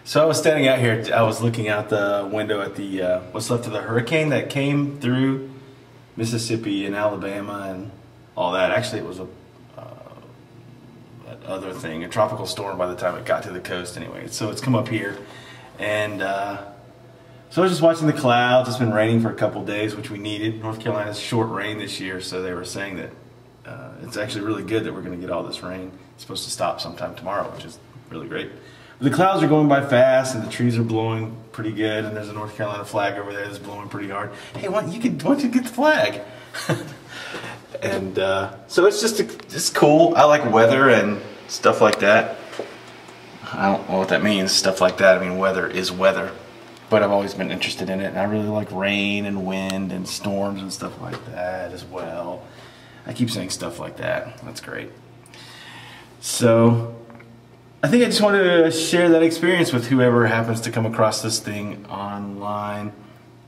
So I was standing out here. I was looking out the window at the what's left of the hurricane that came through Mississippi and Alabama and all that. Actually, it was that other thing, a tropical storm by the time it got to the coast. Anyway, so it's come up here, and so I was just watching the clouds. It's been raining for a couple days, which we needed. North Carolina's short rain this year, so they were saying that it's actually really good that we're going to get all this rain. It's supposed to stop sometime tomorrow, which is really great. The clouds are going by fast, and the trees are blowing pretty good, and there's a North Carolina flag over there that's blowing pretty hard. Hey, why don't you get the flag? And so it's cool. I like weather and stuff like that. I don't know what that means, stuff like that. I mean, weather is weather. But I've always been interested in it, and I really like rain and wind and storms and stuff like that as well. I keep saying stuff like that. That's great. So I think I just wanted to share that experience with whoever happens to come across this thing online.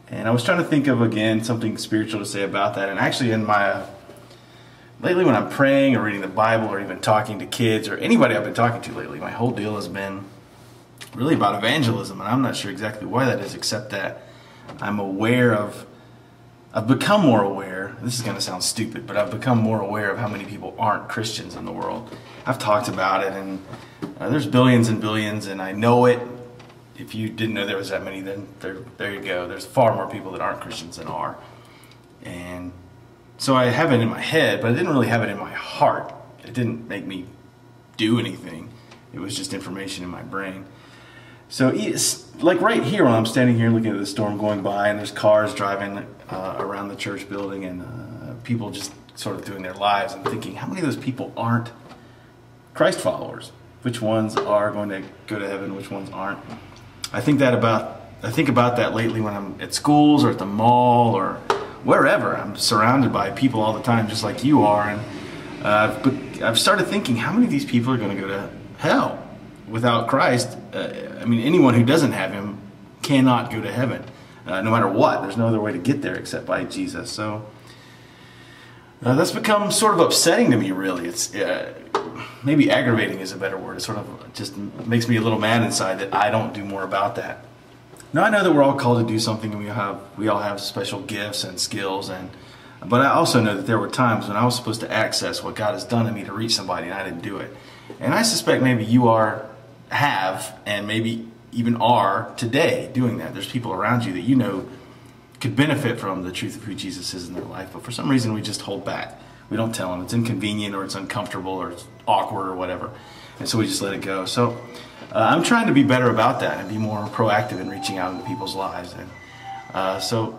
And I was trying to think of, again, something spiritual to say about that. And actually in my, lately when I'm praying or reading the Bible or even talking to kids or anybody I've been talking to lately, my whole deal has been really about evangelism. And I'm not sure exactly why that is, except that I'm aware of, I've become more aware, this is going to sound stupid, but I've become more aware of how many people aren't Christians in the world. I've talked about it, and there's billions and billions, and I know it. If you didn't know there was that many, then there you go. There's far more people that aren't Christians than are. And so I have it in my head, but I didn't really have it in my heart. It didn't make me do anything. It was just information in my brain. So it's like right here when I'm standing here looking at the storm going by, and there's cars driving around the church building, and people just sort of doing their lives, and thinking, how many of those people aren't Christ followers? Which ones are going to go to heaven? Which ones aren't? I think about that lately when I'm at schools or at the mall or wherever. I'm surrounded by people all the time, just like you are, and I've started thinking, how many of these people are going to go to hell without Christ? I mean, anyone who doesn't have Him cannot go to heaven, no matter what. There's no other way to get there except by Jesus. So that's become sort of upsetting to me, really. It's maybe aggravating is a better word. It sort of just makes me a little mad inside that I don't do more about that. Now I know that we're all called to do something, and we all have special gifts and skills, but I also know that there were times when I was supposed to access what God has done in me to reach somebody, and I didn't do it. And I suspect maybe you have, and maybe even are today doing that. There's people around you that you know could benefit from the truth of who Jesus is in their life, but for some reason we just hold back. We don't tell them. It's inconvenient, or it's uncomfortable, or it's awkward, or whatever, and so we just let it go. So I'm trying to be better about that and be more proactive in reaching out into people's lives. And so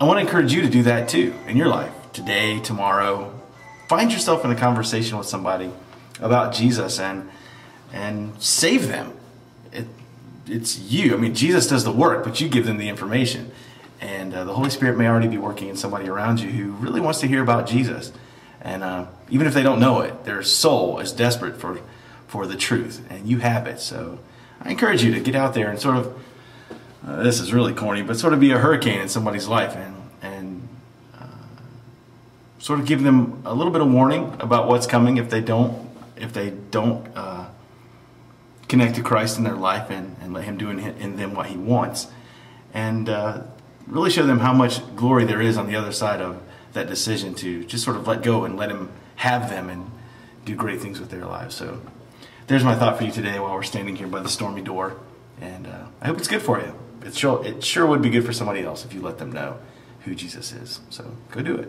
I want to encourage you to do that too in your life, today, tomorrow. Find yourself in a conversation with somebody about Jesus and save them. It's you. I mean, Jesus does the work, but you give them the information. And the Holy Spirit may already be working in somebody around you who really wants to hear about Jesus. And even if they don't know it, their soul is desperate for the truth, and you have it. So I encourage you to get out there and sort of, this is really corny, but sort of be a hurricane in somebody's life, and sort of give them a little bit of warning about what's coming if they don't connect to Christ in their life and let Him do in them what He wants, and really show them how much glory there is on the other side of that decision to just sort of let go and let Him have them and do great things with their lives. So there's my thought for you today while we're standing here by the stormy door, and I hope it's good for you. It sure would be good for somebody else if you let them know who Jesus is. So go do it.